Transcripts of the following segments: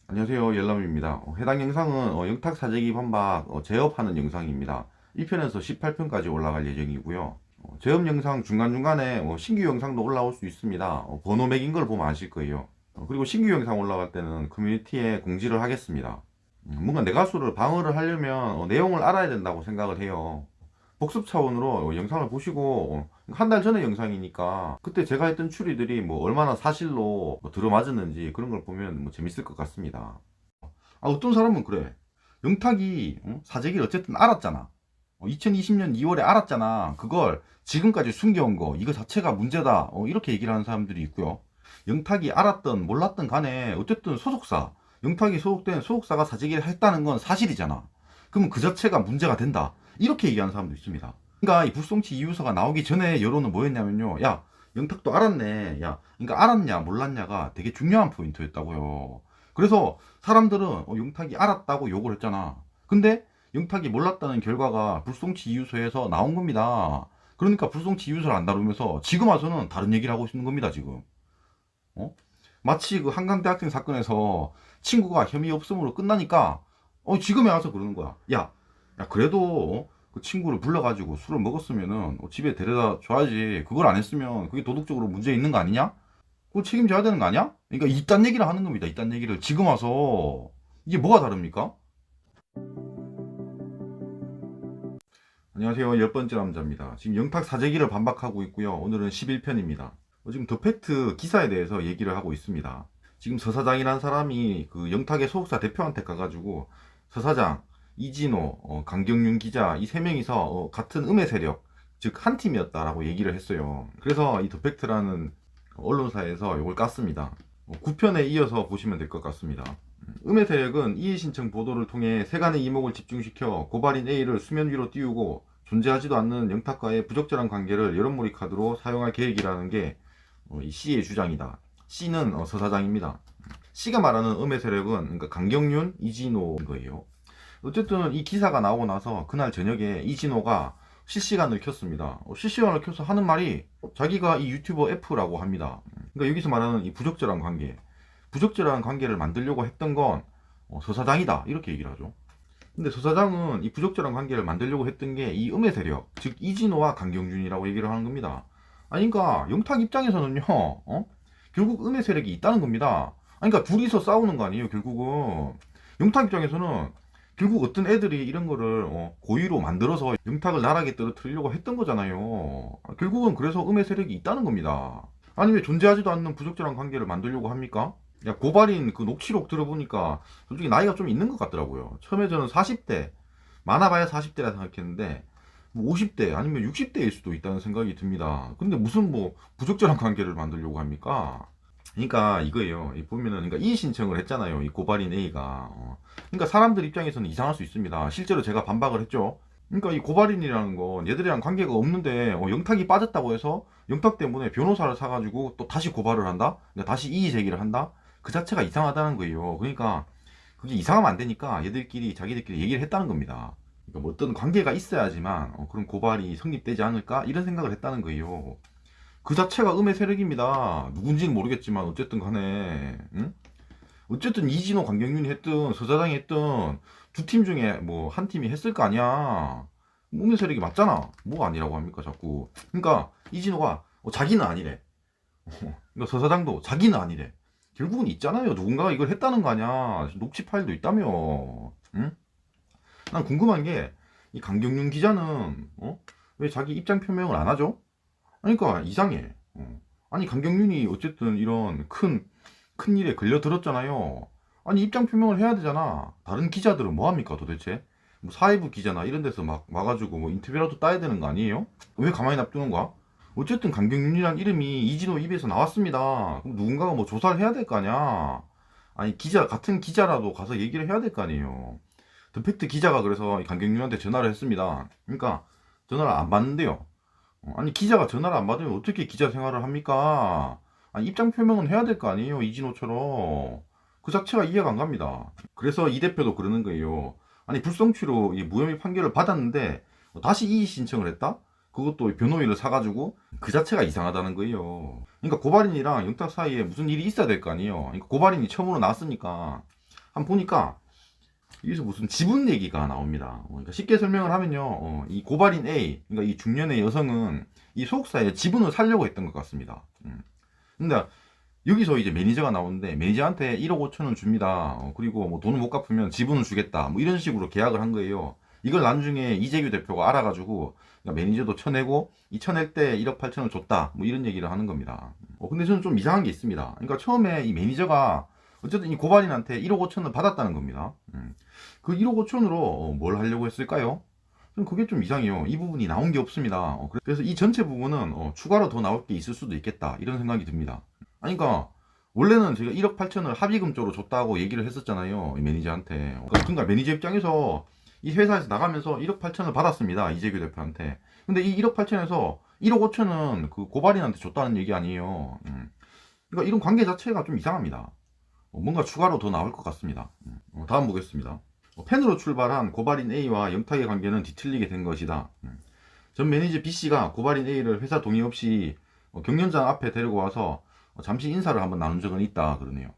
안녕하세요, 열람입니다. 해당 영상은 영탁 사재기 반박 제업하는 영상입니다. 1편에서 18편까지 올라갈 예정이고요. 제업 영상 중간중간에 신규 영상도 올라올 수 있습니다. 번호 매긴 걸 보면 아실 거예요. 그리고 신규 영상 올라갈 때는 커뮤니티에 공지를 하겠습니다. 뭔가 내 가수를 방어를 하려면 내용을 알아야 된다고 생각을 해요. 복습 차원으로 영상을 보시고 한 달 전의 영상이니까 그때 제가 했던 추리들이 뭐 얼마나 사실로 들어맞았는지 그런 걸 보면 뭐 재밌을 것 같습니다. 어떤 사람은 그래. 영탁이 사재기를 어쨌든 알았잖아. 2020년 2월에 알았잖아. 그걸 지금까지 숨겨온 거 이거 자체가 문제다. 이렇게 얘기를 하는 사람들이 있고요. 영탁이 알았던 몰랐던 간에 어쨌든 소속사, 영탁이 소속된 소속사가 사재기를 했다는 건 사실이잖아. 그러면 그 자체가 문제가 된다. 이렇게 얘기하는 사람도 있습니다. 그러니까 이 불송치 이유서가 나오기 전에 여론은 뭐였냐면요. 야, 영탁도 알았네. 야, 그러니까 알았냐 몰랐냐가 되게 중요한 포인트였다고요. 그래서 사람들은 영탁이 알았다고 욕을 했잖아. 근데 영탁이 몰랐다는 결과가 불송치 이유서에서 나온 겁니다. 그러니까 불송치 이유서를 안 다루면서 지금 와서는 다른 얘기를 하고 있는 겁니다, 지금. 어? 마치 그 한강대학생 사건에서 친구가 혐의 없음으로 끝나니까 지금에 와서 그러는 거야. 야 그래도 그 친구를 불러가지고 술을 먹었으면은 집에 데려다 줘야지. 그걸 안 했으면 그게 도덕적으로 문제 있는 거 아니냐? 그거 책임져야 되는 거 아니야? 그러니까 이딴 얘기를 하는 겁니다. 이딴 얘기를 지금 와서 이게 뭐가 다릅니까? 안녕하세요. 열 번째 남자입니다. 지금 영탁 사재기를 반박하고 있고요. 오늘은 11편입니다. 지금 더 팩트 기사에 대해서 얘기를 하고 있습니다. 지금 서 사장이라는 사람이 그 영탁의 소속사 대표한테 가가지고 서 사장, 이진호, 강경윤 기자 이 세 명이서 같은 음해 세력, 즉 한 팀이었다라고 얘기를 했어요. 그래서 이 더 팩트라는 언론사에서 이걸 깠습니다. 9편에 이어서 보시면 될 것 같습니다. 음해 세력은 이의 신청 보도를 통해 세간의 이목을 집중시켜 고발인 A를 수면 위로 띄우고 존재하지도 않는 영탁과의 부적절한 관계를 여론몰이 카드로 사용할 계획이라는 게 이 C의 주장이다. C는 서 사장입니다. C가 말하는 음해 세력은 그러니까 강경윤, 이진호인 거예요. 어쨌든 이 기사가 나오고 나서 그날 저녁에 이진호가 실시간을 켰습니다. 실시간을 켜서 하는 말이 자기가 이 유튜버 F라고 합니다. 그러니까 여기서 말하는 이 부적절한 관계, 부적절한 관계를 만들려고 했던 건 서 사장이다 이렇게 얘기를 하죠. 근데 서 사장은 이 부적절한 관계를 만들려고 했던 게 이 음해 세력, 즉 이진호와 강경준이라고 얘기를 하는 겁니다. 아니 그러니까 영탁 입장에서는요, 결국 음해 세력이 있다는 겁니다. 아니 그러니까 둘이서 싸우는 거 아니에요, 결국은. 영탁 입장에서는 결국 어떤 애들이 이런 거를 고의로 만들어서 영탁을 나락에 떨어뜨리려고 했던 거잖아요. 결국은 그래서 음해 세력이 있다는 겁니다. 아니 왜 존재하지도 않는 부적절한 관계를 만들려고 합니까? 야, 고발인 그 녹취록 들어보니까 솔직히 나이가 좀 있는 것 같더라고요. 처음에 저는 40대, 많아봐야 40대라 생각했는데 뭐 50대 아니면 60대일 수도 있다는 생각이 듭니다. 근데 무슨 뭐 부적절한 관계를 만들려고 합니까? 그러니까 이거예요. 보면은 그러니까 이의 신청을 했잖아요. 이 고발인 A가. 그러니까 사람들 입장에서는 이상할 수 있습니다. 실제로 제가 반박을 했죠. 그러니까 이 고발인이라는 건 얘들이랑 관계가 없는데 영탁이 빠졌다고 해서 영탁 때문에 변호사를 사가지고 또 다시 고발을 한다? 그러니까 다시 이의 제기를 한다? 그 자체가 이상하다는 거예요. 그러니까 그게 이상하면 안 되니까 얘들끼리 자기들끼리 얘기를 했다는 겁니다. 그러니까 뭐 어떤 관계가 있어야지만 그런 고발이 성립되지 않을까 이런 생각을 했다는 거예요. 그 자체가 음의 세력입니다. 누군지는 모르겠지만 어쨌든 간에 응? 어쨌든 이진호 강경윤이 했든 서사장이 했든 두 팀 중에 뭐 한 팀이 했을 거 아니야. 음의 세력이 맞잖아. 뭐가 아니라고 합니까 자꾸. 그러니까 이진호가 자기는 아니래. 그러니까 서사장도 자기는 아니래. 결국은 있잖아요. 누군가가 이걸 했다는 거 아니야. 녹취 파일도 있다며. 응? 난 궁금한 게 이 강경윤 기자는 왜 자기 입장 표명을 안 하죠? 아니, 그러니까 이상해. 아니 강경윤이 어쨌든 이런 큰 일에 걸려들었잖아요. 아니 입장 표명을 해야 되잖아. 다른 기자들은 뭐 합니까 도대체? 뭐 사회부 기자나 이런 데서 막 와가지고 뭐 인터뷰라도 따야 되는 거 아니에요? 왜 가만히 놔두는 거야? 어쨌든 강경윤이란 이름이 이진호 입에서 나왔습니다. 그럼 누군가가 뭐 조사를 해야 될 거 아니야. 아니 기자 같은 기자라도 가서 얘기를 해야 될 거 아니에요. 더팩트 기자가 그래서 강경윤한테 전화를 했습니다. 그러니까 전화를 안 받는데요. 아니 기자가 전화를 안 받으면 어떻게 기자 생활을 합니까? 아니 입장 표명은 해야 될 거 아니에요, 이진호처럼. 그 자체가 이해가 안 갑니다. 그래서 이 대표도 그러는 거예요. 아니 불성취로 이 무혐의 판결을 받았는데 다시 이의 신청을 했다? 그것도 변호인을 사가지고 그 자체가 이상하다는 거예요. 그러니까 고발인이랑 영탁 사이에 무슨 일이 있어야 될 거 아니에요. 그러니까 고발인이 처음으로 나왔으니까 한번 보니까 여기서 무슨 지분 얘기가 나옵니다. 그러니까 쉽게 설명을 하면요, 이 고발인 A, 그러니까 이 중년의 여성은 이 소속사에 지분을 살려고 했던 것 같습니다. 근데 여기서 이제 매니저가 나오는데 매니저한테 1억 5천을 줍니다. 그리고 뭐 돈을 못 갚으면 지분을 주겠다. 뭐 이런 식으로 계약을 한 거예요. 이걸 나중에 이재규 대표가 알아가지고 그러니까 매니저도 쳐내고 이 쳐낼 때 1억 8천을 줬다. 뭐 이런 얘기를 하는 겁니다. 근데 저는 좀 이상한 게 있습니다. 그러니까 처음에 이 매니저가 어쨌든 이 고발인한테 1억 5천을 받았다는 겁니다. 그 1억 5천으로 뭘 하려고 했을까요? 좀 그게 좀 이상해요. 이 부분이 나온 게 없습니다. 그래서 이 전체 부분은 추가로 더 나올 게 있을 수도 있겠다. 이런 생각이 듭니다. 아니, 그러니까 원래는 제가 1억 8천을 합의금 쪽으로 줬다고 얘기를 했었잖아요, 이 매니저한테. 그러니까 매니저 입장에서 이 회사에서 나가면서 1억 8천을 받았습니다, 이재규 대표한테. 근데 이 1억 8천에서 1억 5천은 그 고발인한테 줬다는 얘기 아니에요. 그러니까 이런 관계 자체가 좀 이상합니다. 뭔가 추가로 더 나올 것 같습니다. 다음 보겠습니다. 팬으로 출발한 고발인 A와 영탁의 관계는 뒤틀리게 된 것이다. 전 매니저 B씨가 고발인 A를 회사 동의 없이 경련장 앞에 데리고 와서 잠시 인사를 한번 나눈 적은 있다 그러네요.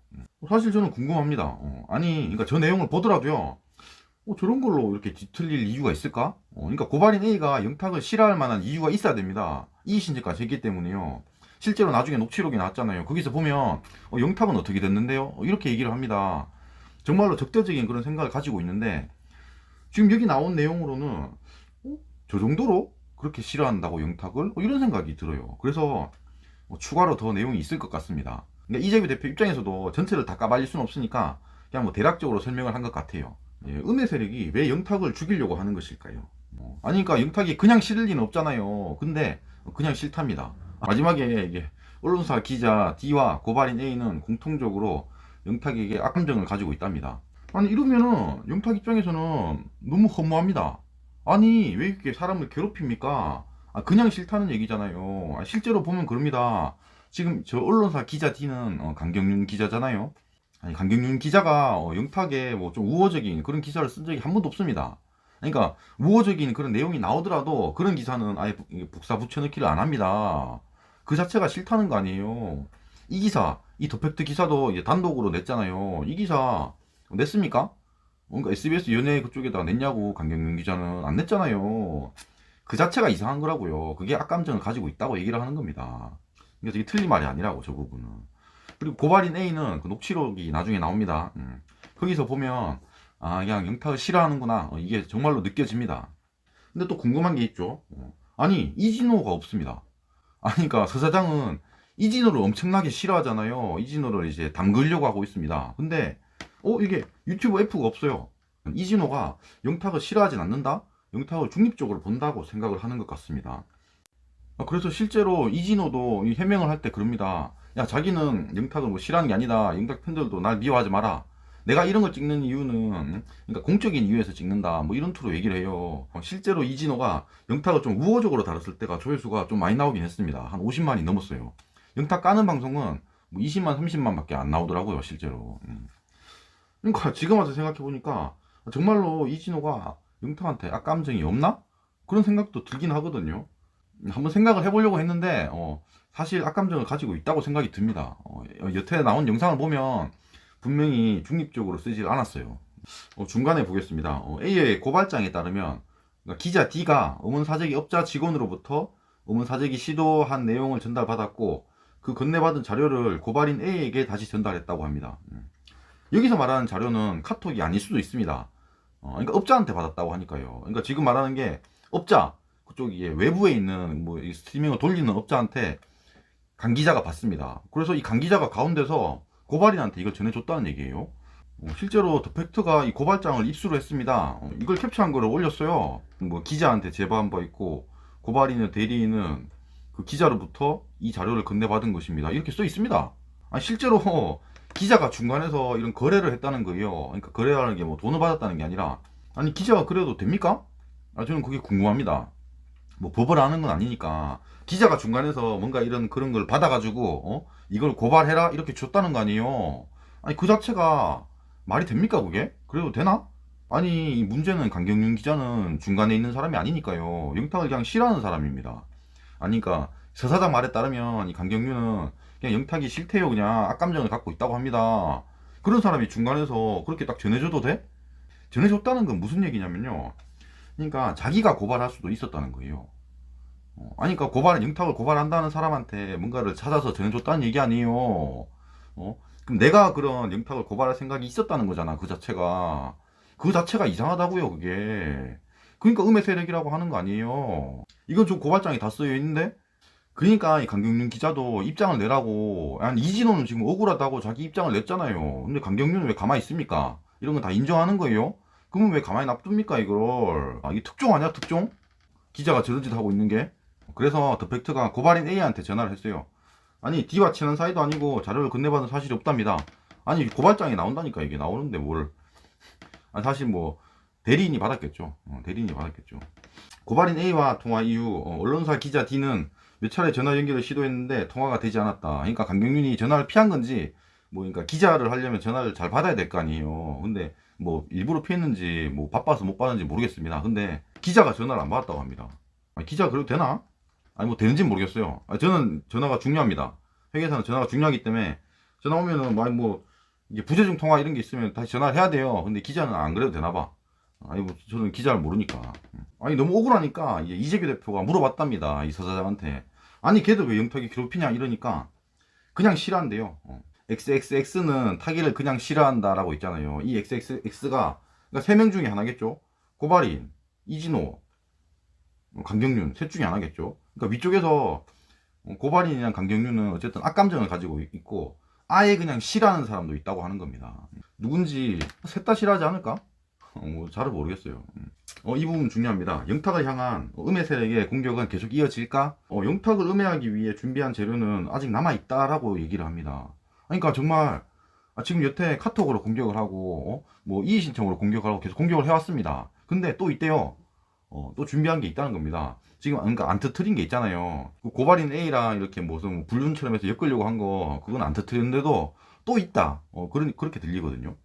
사실 저는 궁금합니다. 아니, 그러니까 저 내용을 보더라도요, 저런 걸로 이렇게 뒤틀릴 이유가 있을까? 그러니까 고발인 A가 영탁을 싫어할 만한 이유가 있어야 됩니다. 이의신청까지 했기 때문에요. 실제로 나중에 녹취록이 나왔잖아요. 거기서 보면 영탁은 어떻게 됐는데요? 이렇게 얘기를 합니다. 정말로 적대적인 그런 생각을 가지고 있는데 지금 여기 나온 내용으로는 저 정도로 그렇게 싫어한다고 영탁을? 이런 생각이 들어요. 그래서 추가로 더 내용이 있을 것 같습니다. 그러니까 이재규 대표 입장에서도 전체를 다 까발릴 수는 없으니까 그냥 뭐 대략적으로 설명을 한 것 같아요. 예, 음의 세력이 왜 영탁을 죽이려고 하는 것일까요? 아니, 그러니까 영탁이 그냥 싫을 리는 없잖아요. 근데 그냥 싫답니다. 마지막에 이게 언론사 기자 D와 고발인 A는 공통적으로 영탁에게 악감정을 가지고 있답니다. 아니, 이러면은 영탁 입장에서는 너무 허무합니다. 아니, 왜 이렇게 사람을 괴롭힙니까? 그냥 싫다는 얘기잖아요. 실제로 보면 그럽니다. 지금 저 언론사 기자 D는 강경윤 기자잖아요. 아니, 강경윤 기자가 영탁에 뭐 좀 우호적인 그런 기사를 쓴 적이 한 번도 없습니다. 그러니까 우호적인 그런 내용이 나오더라도 그런 기사는 아예 복사 붙여넣기를 안 합니다. 그 자체가 싫다는 거 아니에요. 이 기사, 이 더팩트 기사도 이제 단독으로 냈잖아요. 이 기사 냈습니까? 뭔가 SBS 연예 그쪽에다 냈냐고, 강경윤 기자는 안 냈잖아요. 그 자체가 이상한 거라고요. 그게 악감정을 가지고 있다고 얘기를 하는 겁니다. 그러니까 이게 틀린 말이 아니라고, 저 부분은. 그리고 고발인 A는 그 녹취록이 나중에 나옵니다. 거기서 보면 그냥 영탁을 싫어하는구나, 이게 정말로 느껴집니다. 근데 또 궁금한 게 있죠. 아니, 이진호가 없습니다. 아니, 그러니까 서 사장은 이진호를 엄청나게 싫어하잖아요. 이진호를 이제 담그려고 하고 있습니다. 근데 이게 유튜브 F가 없어요. 이진호가 영탁을 싫어하진 않는다? 영탁을 중립적으로 본다고 생각을 하는 것 같습니다. 그래서 실제로 이진호도 이 해명을 할 때 그럽니다. 야, 자기는 영탁을 뭐 싫어하는 게 아니다. 영탁 팬들도 날 미워하지 마라. 내가 이런 걸 찍는 이유는 그러니까 공적인 이유에서 찍는다, 뭐 이런 투로 얘기를 해요. 실제로 이진호가 영탁을 좀 우호적으로 다뤘을 때가 조회수가 좀 많이 나오긴 했습니다. 한 50만이 넘었어요. 영탁 까는 방송은 뭐 20만 30만 밖에 안 나오더라고요, 실제로. 그러니까 지금 와서 생각해 보니까 정말로 이진호가 영탁한테 악감정이 없나? 그런 생각도 들긴 하거든요. 한번 생각을 해보려고 했는데 사실 악감정을 가지고 있다고 생각이 듭니다. 여태 나온 영상을 보면 분명히 중립적으로 쓰질 않았어요. 중간에 보겠습니다. A의 고발장에 따르면 그러니까 기자 D가 음원사재기 업자 직원으로부터 음원사재기 시도한 내용을 전달받았고 그 건네받은 자료를 고발인 A에게 다시 전달했다고 합니다. 여기서 말하는 자료는 카톡이 아닐 수도 있습니다. 그러니까 업자한테 받았다고 하니까요. 그러니까 지금 말하는 게 업자, 그쪽이 외부에 있는 뭐 스트리밍을 돌리는 업자한테 강 기자가 받습니다. 그래서 이 강 기자가 가운데서 고발인한테 이걸 전해줬다는 얘기예요. 실제로 더팩트가 이 고발장을 입수를 했습니다. 이걸 캡처한 거를 올렸어요. 뭐 기자한테 제보한 바 있고 고발인의 대리인은 그 기자로부터 이 자료를 건네받은 것입니다. 이렇게 써 있습니다. 실제로 기자가 중간에서 이런 거래를 했다는 거예요. 그러니까 거래라는 게 뭐 돈을 받았다는 게 아니라, 아니, 기자가 그래도 됩니까? 저는 그게 궁금합니다. 뭐 법을 아는 건 아니니까 기자가 중간에서 뭔가 이런 그런 걸 받아가지고 이걸 고발해라 이렇게 줬다는 거 아니에요. 아니, 그 자체가 말이 됩니까, 그게? 그래도 되나? 아니, 이 문제는 강경윤 기자는 중간에 있는 사람이 아니니까요. 영탁을 그냥 싫어하는 사람입니다. 아니, 그러니까 서 사장 말에 따르면 이 강경윤은 그냥 영탁이 싫대요. 그냥 악감정을 갖고 있다고 합니다. 그런 사람이 중간에서 그렇게 딱 전해줘도 돼? 전해줬다는 건 무슨 얘기냐면요. 그러니까 자기가 고발할 수도 있었다는 거예요. 아니, 그러니까 영탁을 고발한다는 사람한테 뭔가를 찾아서 전해줬다는 얘기 아니에요. 그럼 내가 그런 영탁을 고발할 생각이 있었다는 거잖아, 그 자체가. 그 자체가 이상하다고요, 그게. 그러니까 음해 세력이라고 하는 거 아니에요. 이건 좀 고발장에 다 쓰여 있는데? 그러니까 이 강경윤 기자도 입장을 내라고. 아니, 이진호는 지금 억울하다고 자기 입장을 냈잖아요. 근데 강경윤은 왜 가만히 있습니까? 이런 건 다 인정하는 거예요? 그러면 왜 가만히 놔둡니까, 이걸? 아, 이게 특종 아니야, 특종? 기자가 저런 짓 하고 있는 게? 그래서 더 팩트가 고발인 A한테 전화를 했어요. 아니, D와 친한 사이도 아니고 자료를 건네받은 사실이 없답니다. 아니, 고발장에 나온다니까, 이게 나오는데 뭘. 아니, 사실 뭐 대리인이 받았겠죠. 대리인이 받았겠죠. 고발인 A와 통화 이후 언론사 기자 D는 몇 차례 전화 연결을 시도했는데 통화가 되지 않았다. 그러니까 강경윤이 전화를 피한 건지, 뭐 그러니까 기자를 하려면 전화를 잘 받아야 될 거 아니에요. 근데 뭐 일부러 피했는지 뭐 바빠서 못 받는지 모르겠습니다. 근데 기자가 전화를 안 받았다고 합니다. 아니, 기자가 그래도 되나? 아니, 뭐 되는지 모르겠어요. 아니, 저는 전화가 중요합니다. 회계사는 전화가 중요하기 때문에 전화 오면은 뭐 이게 부재중 통화 이런 게 있으면 다시 전화를 해야 돼요. 근데 기자는 안 그래도 되나 봐. 아니, 뭐 저는 기자를 모르니까. 아니, 너무 억울하니까 이제 이재규 대표가 물어봤답니다, 이 서사장한테. 아니, 걔들 왜 영탁이 괴롭히냐 이러니까 그냥 싫어한대요. XXX는 타기를 그냥 싫어한다라고 있잖아요. 이 XXX가 그러니까 3명 중에 하나겠죠. 고발인, 이진호, 강경윤 셋 중에 하나겠죠. 그러니까 위쪽에서 고발인이랑 강경윤은 어쨌든 악감정을 가지고 있고 아예 그냥 싫어하는 사람도 있다고 하는 겁니다. 누군지 셋 다 싫어하지 않을까? 뭐 잘은 모르겠어요. 이 부분 중요합니다. 영탁을 향한 음해 세력의 공격은 계속 이어질까? 영탁을 음해하기 위해 준비한 재료는 아직 남아있다라고 얘기를 합니다. 그러니까 정말 지금 여태 카톡으로 공격을 하고 뭐 이의 신청으로 공격을 하고 계속 공격을 해왔습니다. 근데 또 있대요. 또 준비한 게 있다는 겁니다. 지금 그러니까 안 터트린 게 있잖아요. 그 고발인 A랑 이렇게 무슨 뭐 불륜처럼 해서 엮으려고 한 거 그건 안 터트렸는데도 또 있다. 그렇게 들리거든요.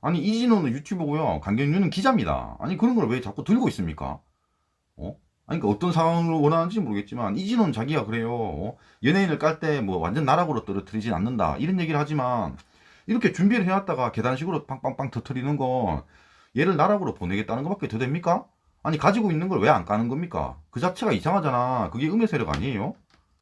아니, 이진호는 유튜버고요. 강경윤은 기자입니다. 아니, 그런 걸 왜 자꾸 들고 있습니까? 아니, 그러니까 어떤 상황을 원하는지 모르겠지만 이진호는 자기가 그래요. 연예인을 깔 때 뭐 완전 나락으로 떨어뜨리진 않는다, 이런 얘기를 하지만 이렇게 준비를 해왔다가 계단식으로 빵빵빵 터트리는 건 얘를 나락으로 보내겠다는 것밖에 더 됩니까? 아니, 가지고 있는 걸 왜 안 까는 겁니까? 그 자체가 이상하잖아. 그게 음해 세력 아니에요?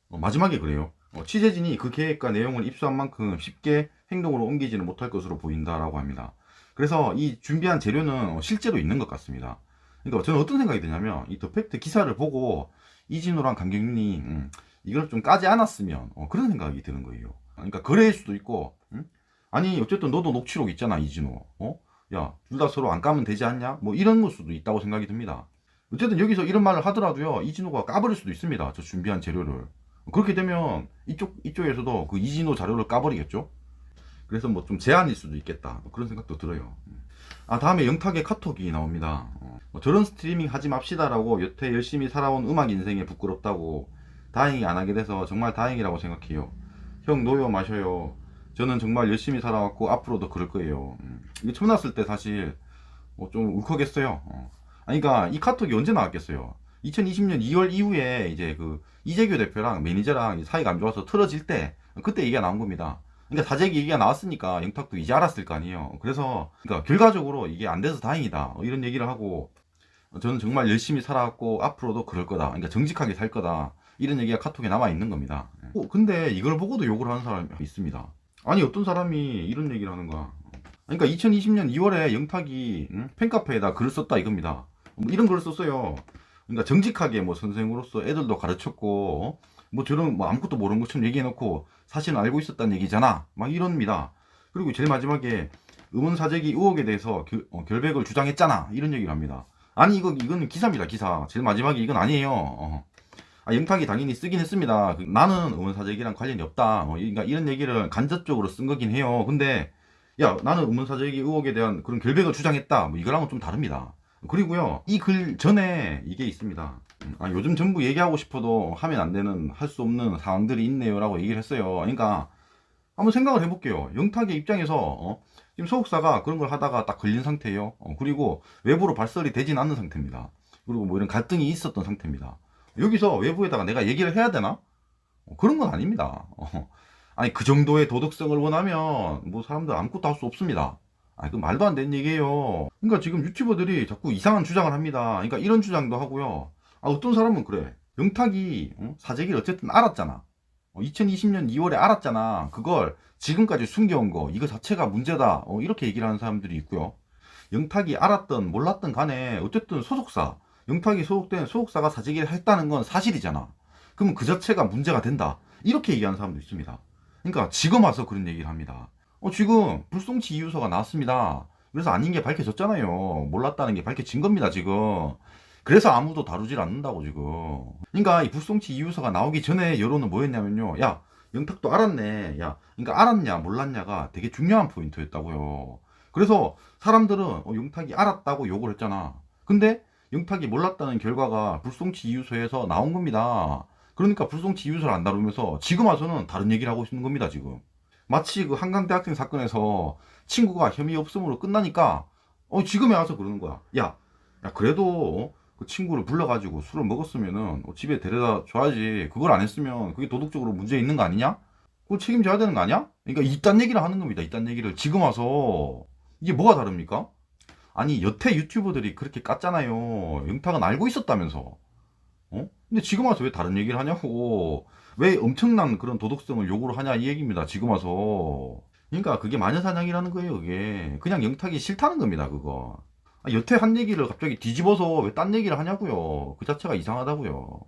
마지막에 그래요. 취재진이 그 계획과 내용을 입수한 만큼 쉽게 행동으로 옮기지는 못할 것으로 보인다라고 합니다. 그래서 이 준비한 재료는 실제로 있는 것 같습니다. 그러니까 저는 어떤 생각이 드냐면 이 더 팩트 기사를 보고 이진우랑 강경윤이 이걸 좀 까지 않았으면 그런 생각이 드는 거예요. 그러니까 그래일 수도 있고 아니, 어쨌든 너도 녹취록 있잖아, 이진우. 야, 둘 다 서로 안 까면 되지 않냐? 뭐 이런 걸 수도 있다고 생각이 듭니다. 어쨌든 여기서 이런 말을 하더라도요, 이진우가 까버릴 수도 있습니다, 저 준비한 재료를. 그렇게 되면 이쪽에서도 그 이진우 자료를 까버리겠죠. 그래서 뭐 좀 제한일 수도 있겠다, 뭐 그런 생각도 들어요. 다음에 영탁의 카톡이 나옵니다. 저런 스트리밍 하지 맙시다라고 여태 열심히 살아온 음악 인생에 부끄럽다고. 다행히 안 하게 돼서 정말 다행이라고 생각해요. 형 노여 마셔요. 저는 정말 열심히 살아왔고 앞으로도 그럴 거예요. 이게 처음 났을 때 사실 좀 울컥했어요. 그러니까 이 카톡이 언제 나왔겠어요. 2020년 2월 이후에 이제 그 이재규 대표랑 매니저랑 사이가 안 좋아서 틀어질 때 그때 얘기가 나온 겁니다. 그러니까 사재기 얘기가 나왔으니까 영탁도 이제 알았을 거 아니에요. 그래서 그러니까 결과적으로 이게 안 돼서 다행이다, 이런 얘기를 하고, 저는 정말 열심히 살아왔고 앞으로도 그럴 거다, 그러니까 정직하게 살 거다, 이런 얘기가 카톡에 남아 있는 겁니다. 근데 이걸 보고도 욕을 하는 사람이 있습니다. 아니, 어떤 사람이 이런 얘기를 하는가. 그러니까 2020년 2월에 영탁이 팬카페에다 글을 썼다 이겁니다. 뭐 이런 글을 썼어요. 그러니까 정직하게 뭐 선생으로서 애들도 가르쳤고 뭐 저런 뭐 아무것도 모르는 것처럼 얘기해놓고 사실은 알고 있었다는 얘기잖아, 막 이럽니다. 그리고 제일 마지막에 음원사재기 의혹에 대해서 결백을 주장했잖아, 이런 얘기를 합니다. 아니, 이건 기사입니다, 기사. 제일 마지막에 이건 아니에요. 영탁이 당연히 쓰긴 했습니다. 나는 음원사재기랑 관련이 없다, 그러니까 이런 얘기를 간접적으로 쓴 거긴 해요. 근데 야, 나는 음원사재기 의혹에 대한 그런 결백을 주장했다, 뭐 이거랑은 좀 다릅니다. 그리고요, 이 글 전에 이게 있습니다. 요즘 정부 얘기하고 싶어도 하면 안 되는, 할 수 없는 상황들이 있네요 라고 얘기를 했어요. 그러니까 한번 생각을 해볼게요. 영탁의 입장에서 지금 소속사가 그런 걸 하다가 딱 걸린 상태예요. 그리고 외부로 발설이 되진 않는 상태입니다. 그리고 뭐 이런 갈등이 있었던 상태입니다. 여기서 외부에다가 내가 얘기를 해야 되나? 그런 건 아닙니다. 아니 그 정도의 도덕성을 원하면 뭐 사람들 아무것도 할 수 없습니다. 아, 그 말도 안 되는 얘기예요. 그러니까 지금 유튜버들이 자꾸 이상한 주장을 합니다. 그러니까 이런 주장도 하고요. 아, 어떤 사람은 그래. 영탁이 사재기를 어쨌든 알았잖아. 2020년 2월에 알았잖아. 그걸 지금까지 숨겨온 거 이거 자체가 문제다. 이렇게 얘기를 하는 사람들이 있고요. 영탁이 알았던 몰랐던 간에 어쨌든 소속사, 영탁이 소속된 소속사가 사재기를 했다는 건 사실이잖아. 그러면 그 자체가 문제가 된다. 이렇게 얘기하는 사람도 있습니다. 그러니까 지금 와서 그런 얘기를 합니다. 지금 불송치 이유서가 나왔습니다. 그래서 아닌 게 밝혀졌잖아요. 몰랐다는 게 밝혀진 겁니다, 지금. 그래서 아무도 다루질 않는다고, 지금. 그러니까 이 불송치 이유서가 나오기 전에 여론은 뭐였냐면요. 야, 영탁도 알았네. 야, 그러니까 알았냐, 몰랐냐가 되게 중요한 포인트였다고요. 그래서 사람들은 영탁이 알았다고 욕을 했잖아. 근데 영탁이 몰랐다는 결과가 불송치 이유서에서 나온 겁니다. 그러니까 불송치 이유서를 안 다루면서 지금 와서는 다른 얘기를 하고 있는 겁니다, 지금. 마치 그 한강대학생 사건에서 친구가 혐의 없음으로 끝나니까 지금에 와서 그러는 거야. 야, 야 그래도 그 친구를 불러가지고 술을 먹었으면은 집에 데려다 줘야지. 그걸 안 했으면 그게 도덕적으로 문제 있는 거 아니냐? 그걸 책임져야 되는 거 아니야? 그러니까 이딴 얘기를 하는 겁니다. 이딴 얘기를 지금 와서. 이게 뭐가 다릅니까? 아니 여태 유튜버들이 그렇게 깠잖아요. 영탁은 알고 있었다면서. 근데 지금 와서 왜 다른 얘기를 하냐고. 왜 엄청난 그런 도덕성을 요구를 하냐 이 얘기입니다. 지금 와서. 그러니까 그게 마녀사냥이라는 거예요. 그게 그냥 영탁이 싫다는 겁니다. 그거. 여태 한 얘기를 갑자기 뒤집어서 왜 딴 얘기를 하냐고요. 그 자체가 이상하다고요.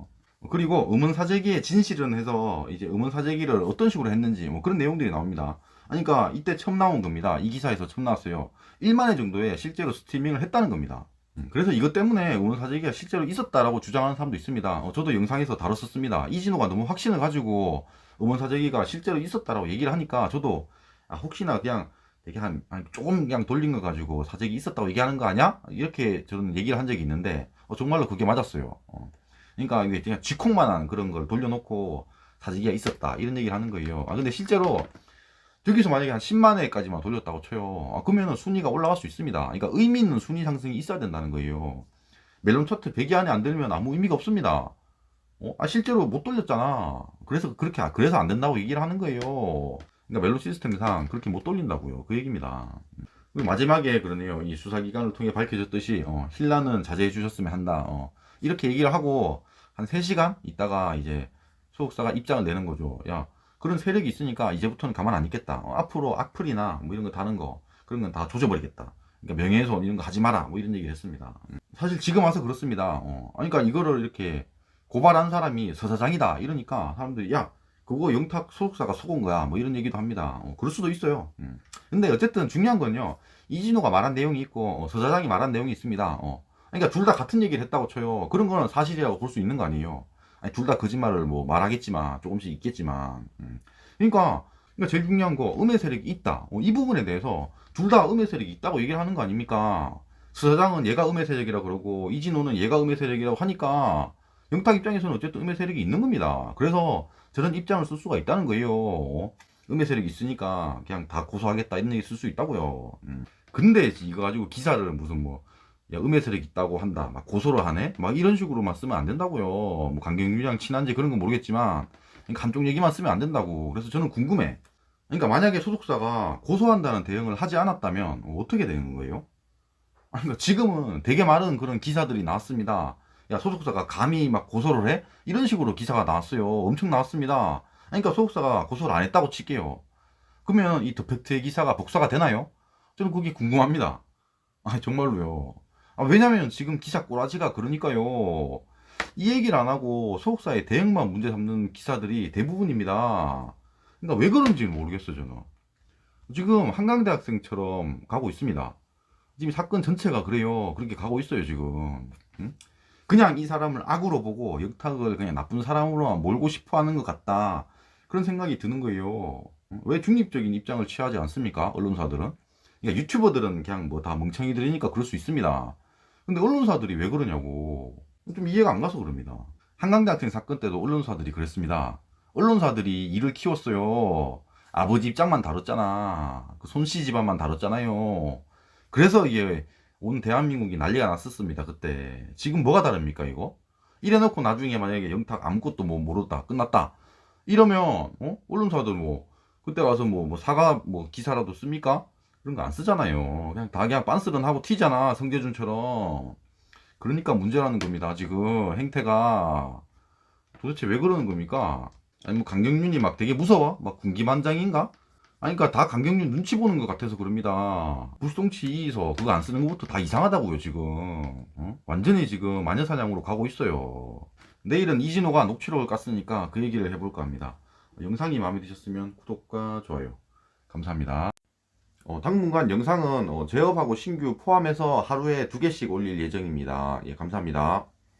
그리고 음원사재기의 진실은 해서 이제 음원사재기를 어떤 식으로 했는지 뭐 그런 내용들이 나옵니다. 그러니까 이때 처음 나온 겁니다. 이 기사에서 처음 나왔어요. 1만 회 정도에 실제로 스트리밍을 했다는 겁니다. 그래서 이것 때문에 음원사재기가 실제로 있었다라고 주장하는 사람도 있습니다. 저도 영상에서 다뤘었습니다. 이진호가 너무 확신을 가지고 음원사재기가 실제로 있었다라고 얘기를 하니까 저도 혹시나 그냥 되게 조금 그냥 돌린 거 가지고 사재기 있었다고 얘기하는 거 아니야? 이렇게 저는 얘기를 한 적이 있는데 정말로 그게 맞았어요. 그러니까 이게 그냥 쥐콩만한 그런 걸 돌려놓고 사재기가 있었다 이런 얘기를 하는 거예요. 근데 실제로 저기서 만약에 한 10만 회까지만 돌렸다고 쳐요. 그러면은 순위가 올라갈 수 있습니다. 그러니까 의미 있는 순위 상승이 있어야 된다는 거예요. 멜론 차트 100위 안에 안 들면 아무 의미가 없습니다. 실제로 못 돌렸잖아. 그래서 안 된다고 얘기를 하는 거예요. 그러니까 멜론 시스템상 그렇게 못 돌린다고요. 그 얘기입니다. 그리고 마지막에 그러네요. 이 수사기관을 통해 밝혀졌듯이 힐라는 자제해 주셨으면 한다. 이렇게 얘기를 하고 한 3시간 있다가 이제 소속사가 입장을 내는 거죠. 야, 그런 세력이 있으니까 이제부터는 가만 안 있겠다. 앞으로 악플이나 뭐 이런 거 다는 거 그런 건 다 조져버리겠다. 그러니까 명예훼손 이런 거 하지 마라. 뭐 이런 얘기를 했습니다. 사실 지금 와서 그렇습니다. 그러니까 이거를 이렇게 고발한 사람이 서사장이다 이러니까 사람들이 야 그거 영탁 소속사가 속은 거야 뭐 이런 얘기도 합니다. 그럴 수도 있어요. 근데 어쨌든 중요한 건요. 이진호가 말한 내용이 있고 서사장이 말한 내용이 있습니다. 그러니까 둘 다 같은 얘기를 했다고 쳐요. 그런 거는 사실이라고 볼 수 있는 거 아니에요. 둘 다 거짓말을 뭐 말하겠지만 조금씩 있겠지만 그러니까 제일 중요한 거 음해 세력이 있다. 이 부분에 대해서 둘 다 음해 세력이 있다고 얘기를 하는 거 아닙니까? 서사장은 얘가 음해 세력이라고 그러고 이진호는 얘가 음해 세력이라고 하니까 영탁 입장에서는 어쨌든 음해 세력이 있는 겁니다. 그래서 저런 입장을 쓸 수가 있다는 거예요. 음해 세력이 있으니까 그냥 다 고소하겠다 이런 얘기 쓸 수 있다고요. 근데 이거 가지고 기사를 무슨 뭐 야, 음해 세력 있다고 한다. 막 고소를 하네? 막 이런 식으로만 쓰면 안 된다고요. 뭐 강경유랑 친한지 그런 건 모르겠지만 한쪽 얘기만 쓰면 안 된다고. 그래서 저는 궁금해. 그러니까 만약에 소속사가 고소한다는 대응을 하지 않았다면 어떻게 되는 거예요? 그러니까 지금은 되게 많은 그런 기사들이 나왔습니다. 야, 소속사가 감히 막 고소를 해? 이런 식으로 기사가 나왔어요. 엄청 나왔습니다. 그러니까 소속사가 고소를 안 했다고 칠게요. 그러면 이 더팩트의 기사가 복사가 되나요? 저는 그게 궁금합니다. 정말로요. 왜냐면 지금 기사 꼬라지가 그러니까요. 이 얘기를 안 하고 소속사의 대응만 문제 삼는 기사들이 대부분입니다. 그러니까 왜 그런지 모르겠어요, 저는. 지금 한강대학생처럼 가고 있습니다. 지금 사건 전체가 그래요. 그렇게 가고 있어요, 지금. 응? 그냥 이 사람을 악으로 보고 영탁을 그냥 나쁜 사람으로만 몰고 싶어 하는 것 같다. 그런 생각이 드는 거예요. 왜 중립적인 입장을 취하지 않습니까? 언론사들은. 그러니까 유튜버들은 그냥 뭐 다 멍청이들이니까 그럴 수 있습니다. 근데 언론사들이 왜 그러냐고. 좀 이해가 안 가서 그럽니다. 한강대학생 사건 때도 언론사들이 그랬습니다. 언론사들이 일을 키웠어요. 아버지 입장만 다뤘잖아. 그 손씨 집안만 다뤘잖아요. 그래서 이게 온 대한민국이 난리가 났었습니다. 그때. 지금 뭐가 다릅니까 이거? 이래놓고 나중에 만약에 영탁 아무것도 뭐 모르다 끝났다. 이러면 언론사들 뭐 그때 가서 뭐 사과 뭐 기사라도 씁니까? 그런 거 안 쓰잖아요. 그냥 다 그냥 빤스런 하고 튀잖아, 성재준처럼. 그러니까 문제라는 겁니다. 지금 행태가 도대체 왜 그러는 겁니까? 아니 뭐 강경윤이 막 되게 무서워? 막 군기만장인가? 아니 그러니까 다 강경윤 눈치 보는 것 같아서 그럽니다. 불송치서 그거 안 쓰는 것부터 다 이상하다고요 지금. 완전히 지금 마녀사냥으로 가고 있어요. 내일은 이진호가 녹취록을 깠으니까 그 얘기를 해볼까 합니다. 영상이 마음에 드셨으면 구독과 좋아요 감사합니다. 당분간 영상은 제업하고 신규 포함해서 하루에 2개씩 올릴 예정입니다. 예, 감사합니다.